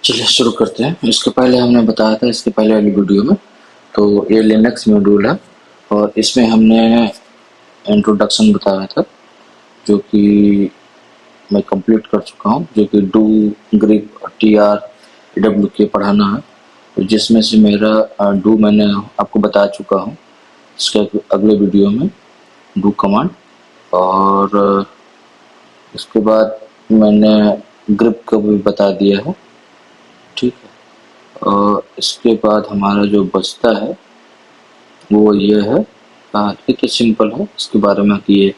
चलिए शुरू करते हैं। इसके पहले हमने बताया था इसके पहले वाली वीडियो में, तो ये लिनक्स मॉड्यूल है और इसमें हमने इंट्रोडक्शन बताया था जो कि मैं कंप्लीट कर चुका हूँ, जो कि डू ग्रिप TR-AWK पढ़ाना है। तो जिसमें से मेरा डू मैंने आपको बता चुका हूँ इसके अगले वीडियो में, डू कमांड। और इसके बाद मैंने ग्रिप को भी बता दिया है, ठीक है। और इसके बाद हमारा जो बचता है वो ये है, ये तो सिंपल है इसके बारे में कि ये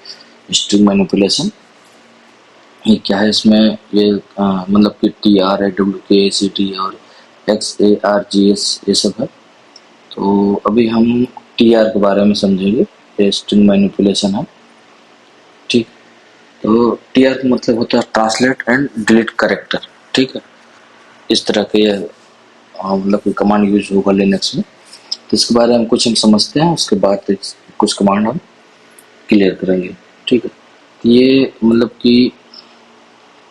स्ट्रिंग मैनिपुलेशन ये क्या है। इसमें ये मतलब कि TR-AWK और XARGS ये सब है। तो अभी हम TR के बारे में समझेंगे, ये स्ट्रिंग मैनिपुलेशन है, ठीक। तो TR का मतलब होता है ट्रांसलेट एंड डिलीट कैरेक्टर, ठीक है। इस तरह के मतलब कोई कमांड यूज होगा लिनक्स में। तो इसके बारे में कुछ हम समझते हैं, उसके बाद कुछ कमांड हम क्लियर करेंगे, ठीक है। ये मतलब कि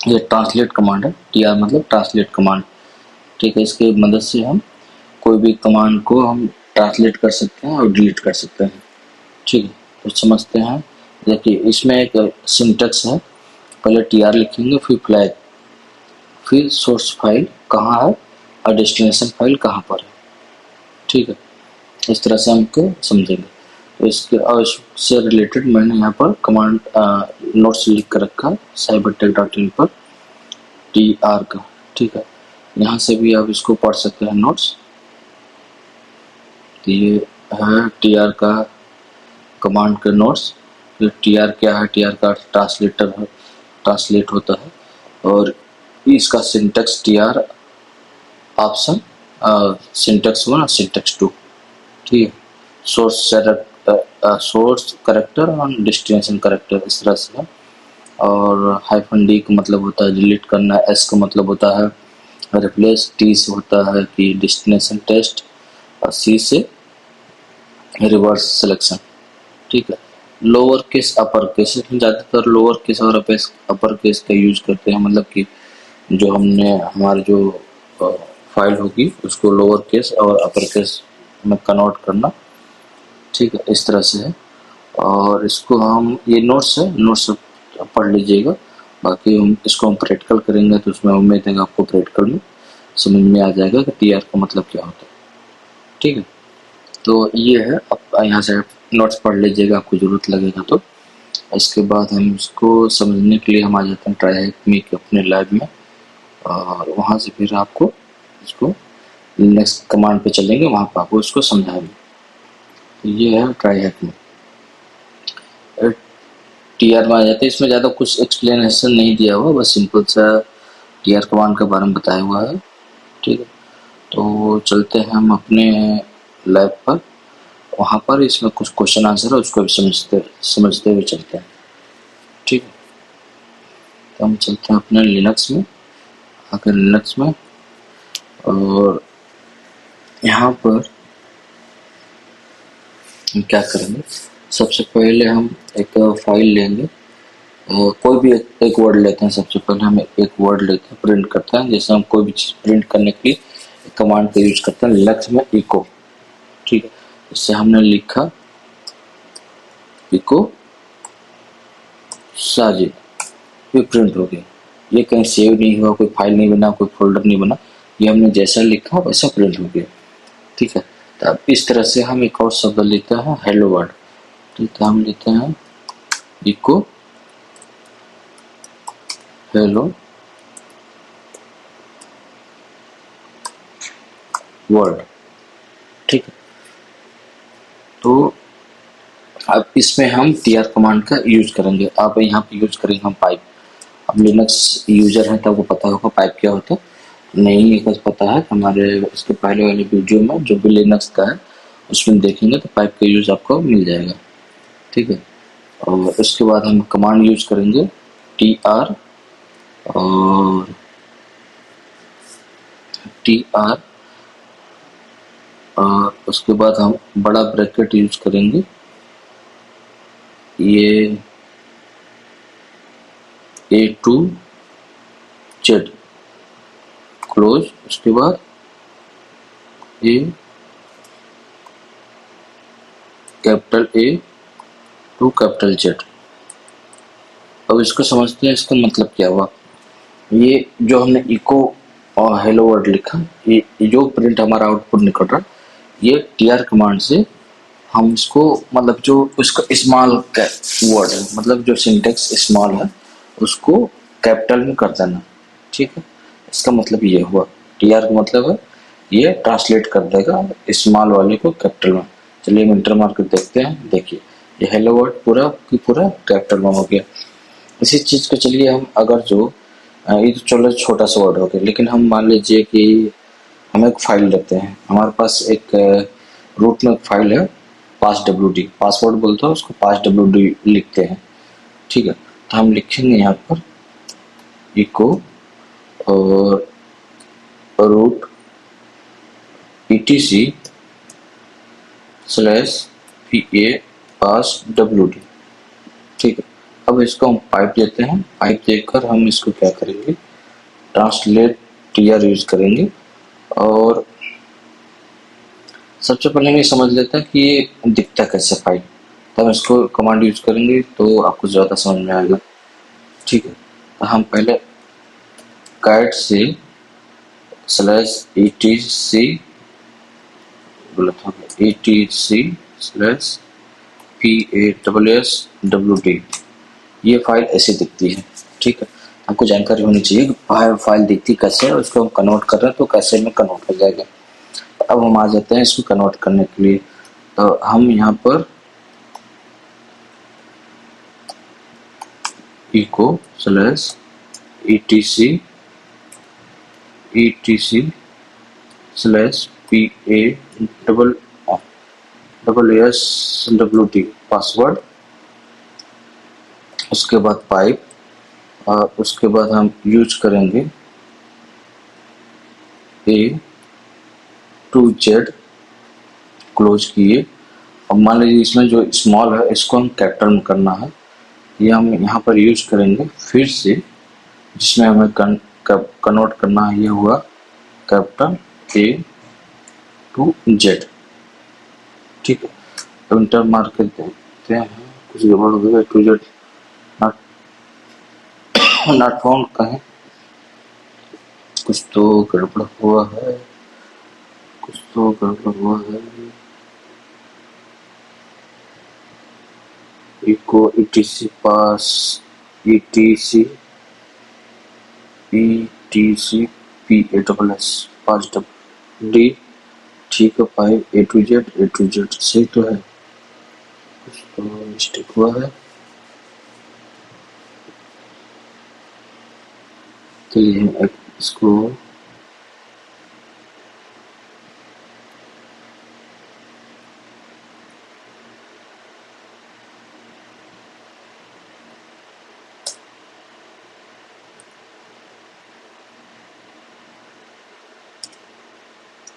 ये ट्रांसलेट कमांड है, TR मतलब ट्रांसलेट कमांड, ठीक है। इसके मदद से हम कोई भी कमांड को हम ट्रांसलेट कर सकते हैं और डिलीट कर सकते हैं, ठीक है। तो समझते हैं। देखिए इसमें एक सिंटेक्स है, पहले TR लिखेंगे, फिर फ्लैग, फिर सोर्स फाइल कहाँ है और डेस्टिनेशन फाइल कहाँ पर है, ठीक है। इस तरह से हमको समझेंगे। तो इसके और इससे रिलेटेड मैंने यहाँ पर कमांड नोट्स लिख कर रखा है cybertech.in पर TR का, ठीक है। यहाँ से भी आप इसको पढ़ सकते हैं नोट्स। तो ये है TR का कमांड के नोट्स। फिर TR क्या है, TR का ट्रांसलेटर है, ट्रांसलेट होता है। और इसका सिंटेक्स TR ऑप्शन सिंटेक्स 1 और सिंटेक्स 2, ठीक है। सोर्स करेक्टर और डेस्टिनेशन करेक्टर इस तरह से है। और -D का मतलब होता है डिलीट करना, S का मतलब होता है रिप्लेस, T से होता है कि डेस्टिनेशन टेस्ट, और C से रिवर्स सिलेक्शन, ठीक है। लोअर केस अपर केस, ज़्यादातर लोअर केस और अपर केस का यूज करते हैं, मतलब कि जो हमने हमारी जो फाइल होगी उसको लोअर केस और अपर केस में कन्वर्ट करना, ठीक है। इस तरह से है। और इसको हम ये नोट्स है, नोट्स पढ़ लीजिएगा। बाकी हम इसको हम प्रैक्टिकल करेंगे तो उसमें उम्मीद है कि आपको प्रैक्टिकल में समझ में आ जाएगा कि TR का मतलब क्या होता है, ठीक है। तो ये है, अब यहाँ से नोट्स पढ़ लीजिएगा, आपको ज़रूरत लगेगा तो। इसके बाद हम इसको समझने के लिए हम आ जाते हैं ट्राई के अपने लैब में, और वहाँ से फिर आपको इसको नेक्स्ट कमांड पे चलेंगे, वहाँ पर आपको इसको समझाएंगे। तो ये है ट्राई में TR में आ जाते हैं। इसमें ज़्यादा कुछ एक्सप्लेनेशन नहीं दिया हुआ, बस सिंपल सा TR कमांड के बारे में बताया हुआ है, ठीक है। तो चलते हैं हम अपने लैब पर, वहाँ पर इसमें कुछ क्वेश्चन आंसर है, उसको भी समझते हुए चलते हैं, ठीक है। तो हम चलते हैं अपने लिनक्स में, आकर लिनक्स में, और यहाँ पर हम क्या करेंगे, सबसे पहले हम एक फाइल लेंगे, कोई भी एक वर्ड लेते हैं। सबसे पहले हम एक वर्ड लेते हैं, प्रिंट करते हैं। जैसे हम कोई भी चीज़ प्रिंट करने के लिए कमांड का यूज करते हैं लिनक्स में, इको, ठीक है। इससे हमने लिखा इको साजिद, ये प्रिंट हो गया। ये कहीं सेव नहीं हुआ, कोई फाइल नहीं बना, कोई फोल्डर नहीं बना, ये हमने जैसा लिखा वैसा प्रिंट हो गया, ठीक है। तो अब इस तरह से हम एक और शब्द लेते हैं हेलो वर्ड, ठीक है। हम लेते हैं इको हेलो वर्ड, ठीक है। तो अब इसमें हम TR कमांड का यूज करेंगे। आप यहाँ पे यूज करेंगे हम पाइप। अब लिनक्स यूजर हैं तो आपको पता होगा पाइप क्या होता है। नहीं एक पता है, हमारे इसके पहले वाले वीडियो में जो भी लिनक्स का है उसमें देखेंगे तो पाइप का यूज आपको मिल जाएगा, ठीक है। और उसके बाद हम कमांड यूज करेंगे TR, और TR, और उसके बाद हम बड़ा ब्रैकेट यूज करेंगे, ये A to Z, क्लोज उसके बाद A capital A to capital Z. अब इसको समझते हैं, इसका मतलब क्या हुआ। ये जो हमने इको और हेलो वर्ड लिखा, ये जो प्रिंट हमारा आउटपुट निकल रहा, ये टीआर कमांड से हम इसको मतलब जो उसका स्मॉल वर्ड है, मतलब जो सिंटेक्स स्मॉल है उसको कैपिटल में कर देना। ठीक है, इसका मतलब ये हुआ, टीआर का मतलब है ये ट्रांसलेट कर देगा स्मॉल वाले को कैपिटल में। चलिए हम इंटर मार कर देखते हैं। देखिए ये हेलो वर्ड पूरा की पूरा कैपिटल में हो गया। इसी चीज को चलिए हम अगर जो ये तो चलो छोटा सा वर्ड हो गया, लेकिन हम मान लीजिए कि हम एक फाइल लेते हैं, हमारे पास एक रूट में एक फाइल है पास wd, पासवर्ड बोलते हैं उसको, पास wd लिखते हैं। ठीक है, तो हम लिखेंगे यहाँ पर इको और रूट etc / pa पास wd। ठीक है, अब इसको हम पाइप देते हैं, पाइप देकर हम इसको क्या करेंगे, ट्रांसलेट टीआर यूज करेंगे। और सबसे पहले हम ये समझ लेते हैं कि ये दिखता कैसे फाइल, तो हम इसको कमांड यूज करेंगे तो आपको ज़्यादा समझ में आएगा। ठीक है, तो हम पहले कैट से /etc गलत हो गया, etc /PASSWD, ये फाइल ऐसे दिखती है। ठीक है, आपको जानकारी होनी चाहिए कि फाइल दिखती कैसे है, उसको हम कन्वर्ट कर रहे हैं तो कैसे में कन्वर्ट हो जाएगा। अब हम आ जाते हैं इसको कन्वर्ट करने के लिए, तो हम यहाँ पर इको /etc /PASSWD पासवर्ड, उसके बाद पाइप, और उसके बाद हम यूज करेंगे A to Z क्लोज किए। अब मान लीजिए इसमें जो स्मॉल है इसको हम कैपिटल में करना है, ये हम यहाँ पर यूज करेंगे फिर से, जिसमें हमें कन्वर्ट करना है, ये हुआ कैपिटल A to Z। ठीक है, तो इंटर मार के देखते हैं, कुछ गड़बड़ हो गया, टू जेड नॉट फाउंड कहें, कुछ तो गड़बड़ हुआ है, कुछ तो गड़बड़ हुआ है। इको etc पास etc PASS पास D। ठीक है, फाइल A to Z सही तो है, कुछ तो मिस्टेक हुआ है। चलिए हम इसको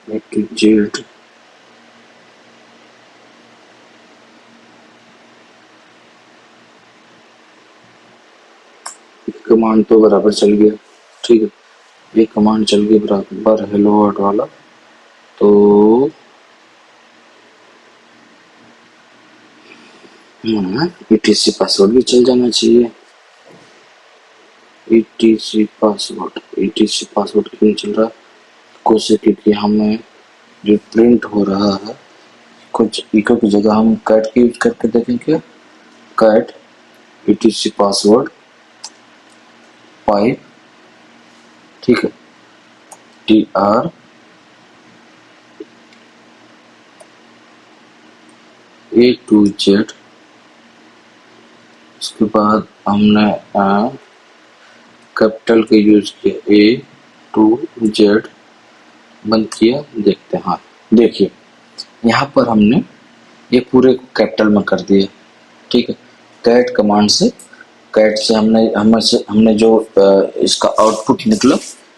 A to Z कमांड तो बराबर चल गया। ठीक है, ये कमांड चल गई बराबर हेलो वर्ड वाला, तो etc पासवर्ड भी चल जाना चाहिए। etc पासवर्ड क्यों नहीं चल रहा, कोशिश, क्योंकि हमें जो प्रिंट हो रहा है कुछ इको की जगह हम कैट की यूज करके देखेंगे, कैट etc पासवर्ड पाइप। ठीक है, TR A to Z, उसके बाद हमने कैपिटल के यूज किया A to Z बंद किया, देखते हैं। हाँ देखिए यहाँ पर हमने ये पूरे कैपिटल में कर दिया। ठीक है, कैट कमांड से, कैट से हमने जो इसका आउटपुट निकला,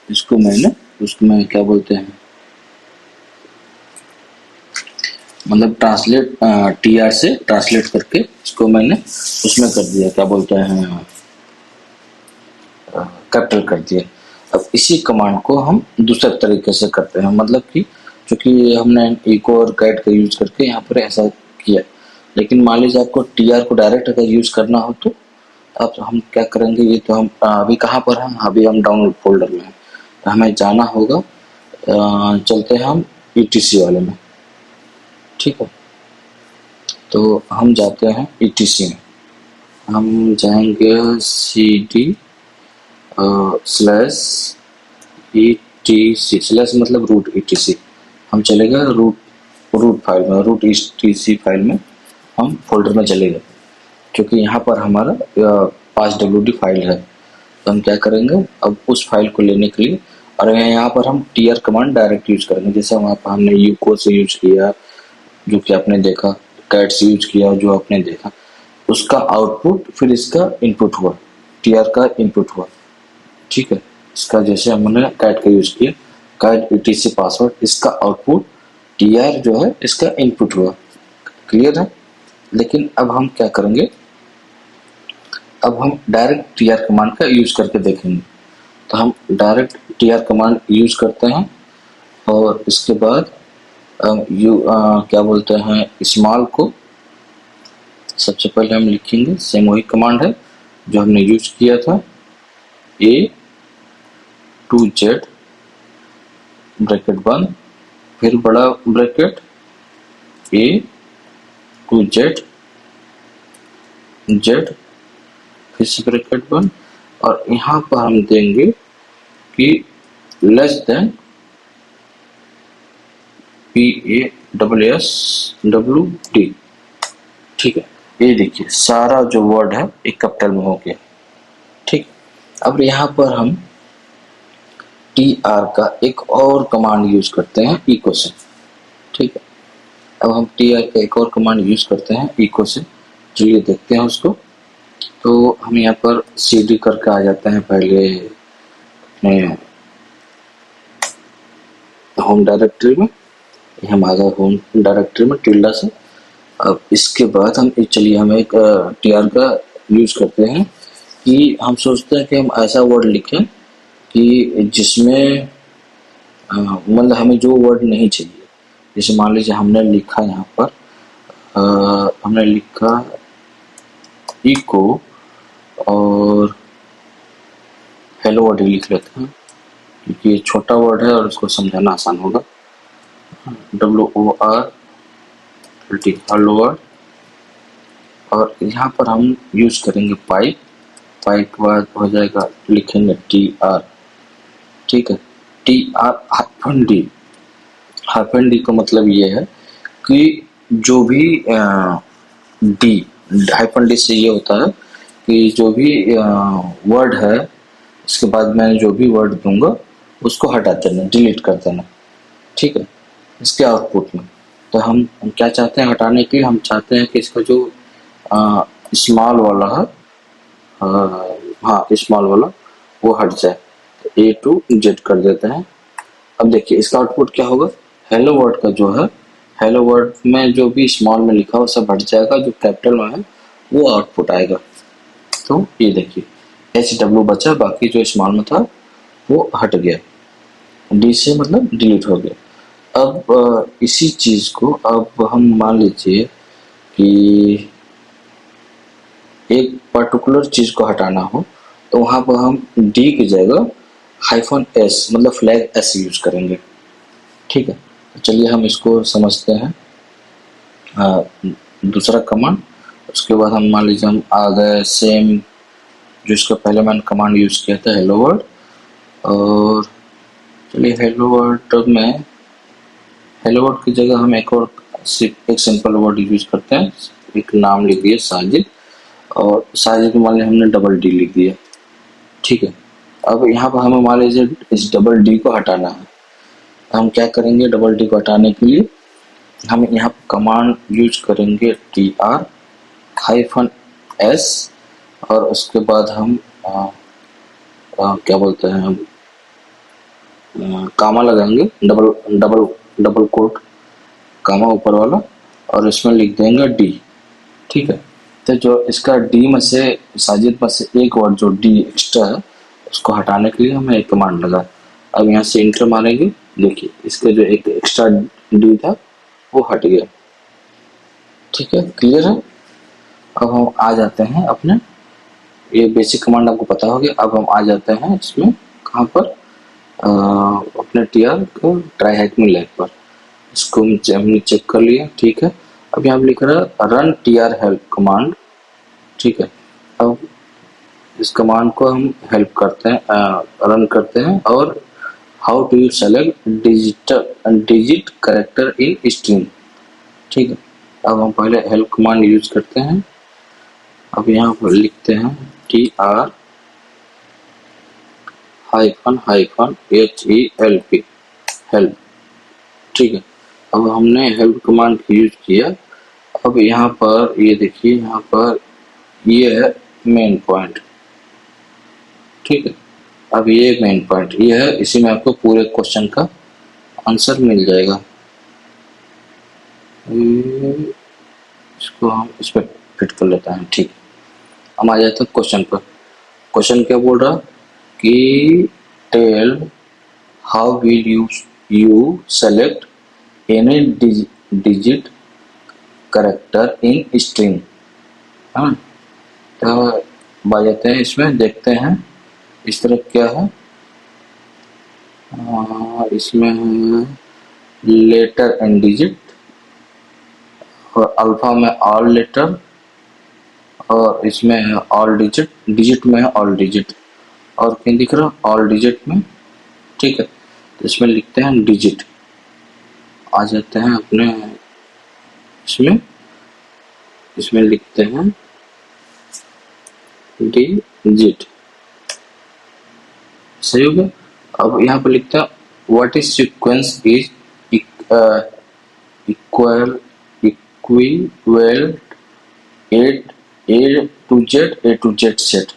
इसको उसमें क्या बोलते हैं, मतलब ट्रांसलेट TR से ट्रांसलेट करके इसको मैंने उसमें कर दिया, क्या बोलते हैं, कैपिटल कर दिया। अब इसी कमांड को हम दूसरे तरीके से करते हैं, मतलब कि चूंकि हमने इको और कैट का यूज करके यहाँ पर ऐसा किया, लेकिन मान लीजिए आपको टीआर को डायरेक्ट अगर यूज करना हो तो अब हम क्या करेंगे, ये तो हम अभी कहाँ पर हैं, अभी हम डाउनलोड फोल्डर में हैं, तो हमें जाना होगा, चलते हैं हम ईटीसी वाले में। ठीक है, तो हम जाते हैं ईटीसी में, हम जाएंगे cd स्लैश ईटीसी स्लैश मतलब रूट ईटीसी, हम चले गए रूट फाइल में, रूट ईटीसी फाइल में हम फोल्डर में चले गए, क्योंकि यहाँ पर हमारा 5wd फाइल है। तो हम क्या करेंगे, अब उस फाइल को लेने के लिए, और यहाँ पर हम टीआर कमांड डायरेक्ट यूज करेंगे, जैसे वहाँ पर हमने यूको से यूज किया जो कि आपने देखा, कैट से यूज किया जो आपने देखा, उसका आउटपुट फिर इसका इनपुट हुआ, टीआर का इनपुट हुआ। ठीक है, इसका जैसे हमने कैट का यूज किया, कैट ईटीसी पासवर्ड, इसका आउटपुट टीआर जो है इसका इनपुट हुआ। क्लियर है? लेकिन अब हम क्या करेंगे, अब हम डायरेक्ट टीआर कमांड का यूज करके देखेंगे। तो हम डायरेक्ट टीआर कमांड यूज करते हैं, और इसके बाद क्या बोलते हैं, स्मॉल को सबसे पहले हम लिखेंगे, सेम वही कमांड है जो हमने यूज किया था, A to Z ब्रैकेट बंद, फिर बड़ा ब्रैकेट A to Z फिर से ब्रैकेट बंद, और यहाँ पर हम देंगे कि लेस देन PASSWD। ठीक है, ये देखिए सारा जो वर्ड है एक कैपिटल में हो गया। ठीक, अब यहाँ पर हम टीआर का एक और कमांड यूज करते हैं इको से। ठीक है, अब हम टीआर का एक और कमांड यूज करते हैं इको से, चलिए देखते हैं उसको। तो हम यहाँ पर cd करके आ जाते हैं पहले अपने होम डायरेक्टरी में, हम आ गए होम डायरेक्टरी में टिल्डा से। अब इसके बाद हम चलिए हम एक टीआर का यूज करते हैं, कि हम सोचते हैं कि हम ऐसा वर्ड लिखें कि जिसमें मतलब हमें जो वर्ड नहीं चाहिए, जैसे मान लीजिए हमने लिखा यहाँ पर हमने लिखा इको और हेलो वर्ड ही लिख लेते हैं, क्योंकि ये छोटा वर्ड है और उसको समझाना आसान होगा। WORD हेलो वर्ड, और यहाँ पर हम यूज करेंगे पाइप के बाद हो जाएगा, लिखेंगे TR। ठीक है, TR हाइफन डी का मतलब ये है कि जो भी डी हाइफन डी से ये होता है कि जो भी वर्ड है इसके बाद मैं जो भी वर्ड दूंगा उसको हटा देना, डिलीट कर देना। ठीक है, इसके आउटपुट में तो हम क्या चाहते हैं हटाने के लिए, हम चाहते हैं कि इसका जो स्मॉल वाला है, हाँ स्मॉल वाला वो हट जाए, तो A to Z कर देते हैं। अब देखिए इसका आउटपुट क्या होगा, हेलो वर्ड का जो है, हेलो वर्ड में जो भी स्मॉल में लिखा हो सब हट जाएगा, जो कैपिटल में है वो आउटपुट आएगा। तो ये देखिए HW बचा, बाकी जो स्मॉल में था वो हट गया, डी से मतलब डिलीट हो गया। अब इसी चीज को अब हम मान लीजिए कि एक पर्टिकुलर चीज को हटाना हो, तो वहां पर हम डी की जगह -S मतलब फ्लैग S यूज करेंगे। ठीक है, तो चलिए हम इसको समझते हैं। दूसरा कमांड, उसके बाद हम मान लीजिए हम आ गए सेम जो इसका पहले मैंने कमांड यूज किया था हेलो वर्ड, और चलिए हेलो वर्ड में हेलो वर्ड की जगह हम एक और एक सिंपल वर्ड यूज करते हैं, एक नाम लिख दिया साजिद, और साजिद मान लीजिए हमने डबल डी लिख दिया। ठीक है, अब यहाँ पर हमें मान लीजिए इस डबल डी को हटाना है, हम क्या करेंगे, डबल डी को हटाने के लिए हम यहाँ कमांड यूज करेंगे TR-S, और उसके बाद हम क्या बोलते हैं, हम कामा लगाएंगे, डबल कोट कामा ऊपर वाला, और इसमें लिख देंगे डी। ठीक है, तो जो इसका डी में से साजिद में से एक वर्ड जो डी एक्स्ट्रा है उसको हटाने के लिए हमें एक कमांड लगा। अब यहाँ से इंटर मारेंगे, देखिए इसका जो एक एक्स्ट्रा डी था वो हट गया। ठीक है, क्लियर है। अब हम आ जाते हैं अपने, ये बेसिक कमांड आपको पता होगी। अब हम आ जाते हैं इसमें कहाँ पर, अपने टीआर को ट्राई हैक में लैग पर, इसको हमने चेक कर लिया। ठीक है, अब यहाँ लिख रहा है रन टीआर हेल्प कमांड। ठीक है, अब इस कमांड को हम हेल्प करते हैं, रन करते हैं। और how to you select digit character in string. ठीक है, अब हम पहले हेल्प कमांड यूज करते हैं। अब यहाँ पर लिखते हैं TR -HELP हेल्प। ठीक है, अब हमने हेल्प कमांड यूज किया। अब यहाँ पर ये देखिए, यहाँ पर ये है मेन पॉइंट। ठीक है, अब ये मेन पॉइंट ये है, इसी में आपको पूरे क्वेश्चन का आंसर मिल जाएगा। इसको हम इस पर फिट कर लेते हैं। ठीक है, हम आ जाते हैं क्वेश्चन पर। क्वेश्चन क्या बोल रहा कि tell how will you select any digit character in string. हाँ, तो आ जाते हैं इसमें, देखते हैं इस तरफ क्या है। इसमें है लेटर एंड डिजिट, और अल्फा में ऑल लेटर, और इसमें है ऑल डिजिट, डिजिट में है ऑल डिजिट, और क्या दिख रहा ऑल डिजिट में। ठीक है, तो इसमें लिखते हैं डिजिट। आ जाते हैं अपने इसमें, इसमें लिखते हैं डिजिट। सही हो गया। अब यहाँ पर लिखता है what is sequence is equal equivalent A to Z set,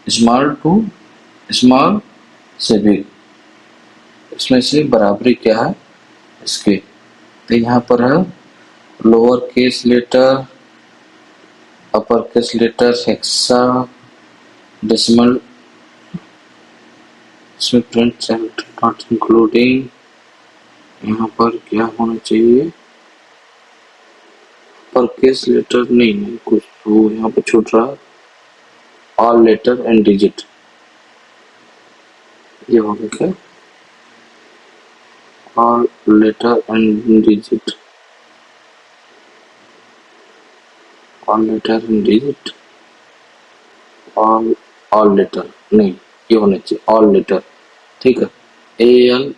small to small से बिग। इसमें से बराबरी क्या है इसके, तो यहाँ पर है lower case letter, upper case letter, hexadecimal, इसमें प्रिंट नॉट इंक्लूडिंग। यहाँ पर क्या होना चाहिए, अपर केस लेटर नहीं, कुछ वो यहाँ पर छूट रहा, ऑल लेटर एंड डिजिट। ये हो गया क्या, all letter and digit, all letter and digit, all letter नहीं, ये होना चाहिए ऑल लेटर। ठीक है, AL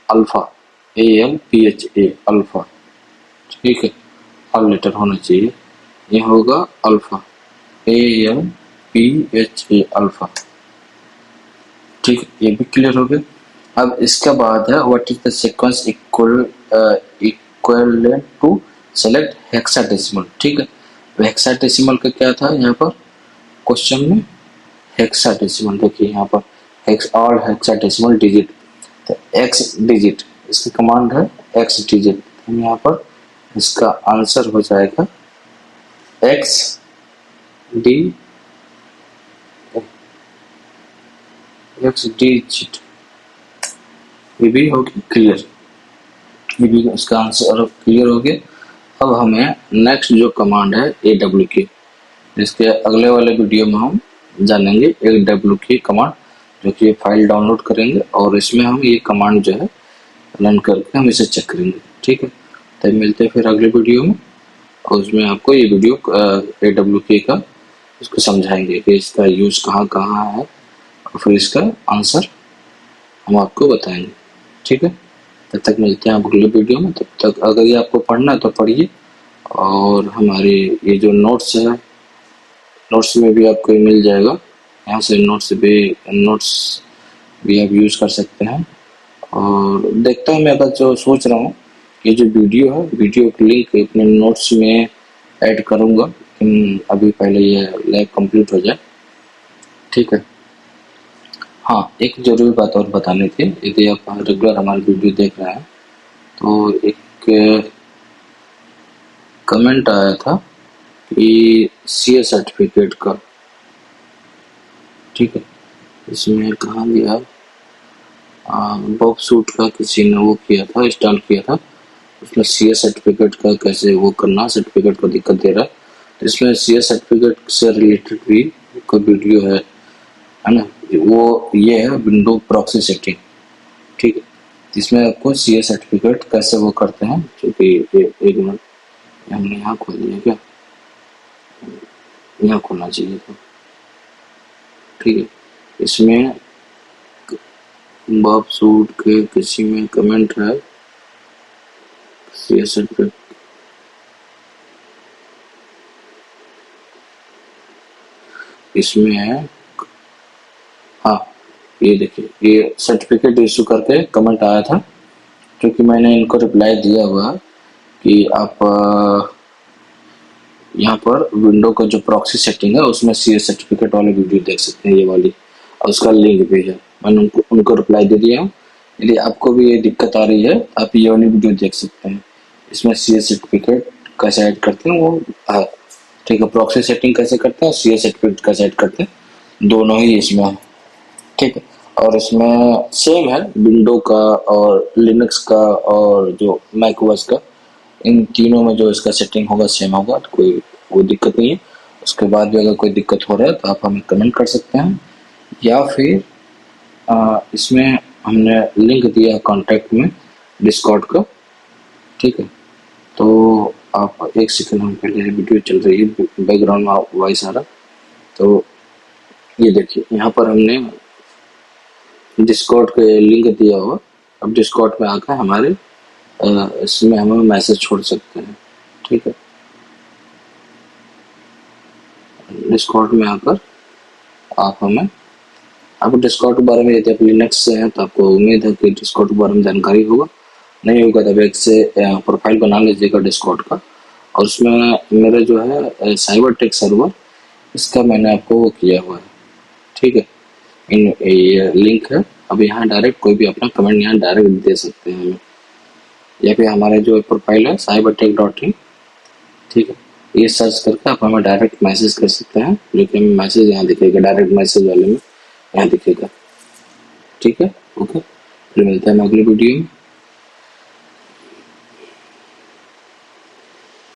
अल्फा, ALPHA अल्फा। ठीक है, ऑल लेटर होना चाहिए, ये होगा अल्फा, ALPHA अल्फा। ठीक है, ये भी क्लियर हो गया। अब इसका बाद है what is the sequence equivalent to select hexadecimal. ठीक है, हेक्साडेसिमल का क्या था यहाँ पर क्वेश्चन में, हेक्साडेसिमल देखिए यहाँ पर ऑल हेक्साडेसिमल डिजिट, तो एक्स डिजिट इसकी कमांड है, एक्स डिजिट। हम यहाँ पर इसका आंसर हो जाएगा एक्स डिजिट। ये भी हो गया क्लियर, ये भी इसका आंसर क्लियर हो गया। अब हमें नेक्स्ट जो कमांड है AWK, इसके अगले वाले वीडियो में हम जानेंगे AWK कमांड, जो कि फाइल डाउनलोड करेंगे और इसमें हम ये कमांड जो है रन करके हम इसे चेक करेंगे। ठीक है, तो मिलते हैं फिर अगले वीडियो में, और उसमें आपको ये वीडियो AWK का इसको समझाएंगे कि इसका यूज कहाँ कहाँ है, और फिर इसका आंसर हम आपको बताएंगे। ठीक है, तब तक मिलते हैं अगले वीडियो में। तब तक अगर ये आपको पढ़ना है तो पढ़िए, और हमारे ये जो नोट्स है, नोट्स में भी आपको मिल जाएगा, यहाँ से नोट्स भी आप यूज कर सकते हैं। और देखता हूँ मैं, अगर जो सोच रहा हूँ ये जो वीडियो है, वीडियो की लिंक अपने नोट्स में ऐड करूँगा, लेकिन अभी पहले ये लैब कंप्लीट हो जाए। ठीक है, हाँ एक जरूरी बात और बतानी थी, यदि आप रेगुलर हमारे वीडियो देख रहे हैं तो एक कमेंट आया था कि CA सर्टिफिकेट का। ठीक है, इसमें कहाँ गया, बॉब सूट का किसी ने वो किया था, इंस्टॉल किया था। उसमें सीए सर्टिफिकेट का कैसे वो करना, सर्टिफिकेट को दिक्कत दे रहा है। तो इसमें सीए सर्टिफिकेट से रिलेटेड भी कोई वीडियो है ना। वो ये है विंडो प्रॉक्सी सेटिंग, ठीक है। इसमें आपको सीए सर्टिफिकेट कैसे वो करते हैं, जो कि एक मिनट, हमने यहाँ खोल दिया क्या, यहाँ खोलना चाहिए था, ठीक है। इसमें बॉब सूट के किसी में कमेंट है, सीए सर्टिफिकेट, इसमें है, हाँ ये देखिए, ये सर्टिफिकेट इशू करके कमेंट आया था, क्योंकि मैंने इनको रिप्लाई दिया हुआ कि आप यहाँ पर विंडो का जो प्रॉक्सी सेटिंग है उसमें सीए सर्टिफिकेट वाली वीडियो देख सकते हैं, ये वाली, और उसका लिंक भी है। मैंने उनको रिप्लाई दे दिया हूँ। यदि आपको भी ये दिक्कत आ रही है, आप ये वाली वीडियो देख सकते हैं। इसमें सीए सर्टिफिकेट कैसे ऐड करते हैं वो है, ठीक है। प्रॉक्सी सेटिंग कैसे करते हैं, सीए सर्टिफिकेट कैसे ऐड करते हैं, दोनों ही इसमें है, ठीक है। और इसमें सेम है विंडो का और लिनक्स का और जो मैक ओएस का, इन तीनों में जो इसका सेटिंग होगा सेम होगा, तो कोई वो दिक्कत नहीं है। उसके बाद भी अगर कोई दिक्कत हो रहा है तो आप हमें कमेंट कर सकते हैं, या फिर इसमें हमने लिंक दिया कॉन्टैक्ट में डिस्कॉर्ड का, ठीक है। तो आप एक सेकंड, हम पहले वीडियो चल रही है, बैकग्राउंड में वॉइस आ रहा, तो ये देखिए यहाँ पर हमने डिस्कॉर्ड के लिंक दिया हुआ। अब डिस्कॉर्ड में आकर हमारे इसमें हमें मैसेज छोड़ सकते हैं, ठीक है। डिस्कॉर्ड में आकर आप हमें, आपको डिस्कॉर्ड के बारे में, यदि आप लिनक्स से हैं तो आपको उम्मीद है कि डिस्कॉर्ड के बारे में जानकारी होगा, नहीं होगा तो एक से प्रोफाइल बना लीजिएगा डिस्कॉर्ड का। और उसमें मेरा जो है साइबर टेक सर्वर, इसका मैंने आपको वो किया हुआ है, ठीक है। ये लिंक है। अब यहाँ डायरेक्ट कोई भी अपना कमेंट यहाँ डायरेक्ट दे सकते हैं हमें, या फिर हमारे जो प्रोफाइल है cybertech.in, ठीक है। ये सर्च करके आप हमें डायरेक्ट मैसेज कर सकते हैं, जो कि हमें मैसेज यहाँ दिखेगा, डायरेक्ट मैसेज वाले में यहाँ दिखेगा, ठीक है। ओके, फिर मिलते हैं अगली वीडियो में।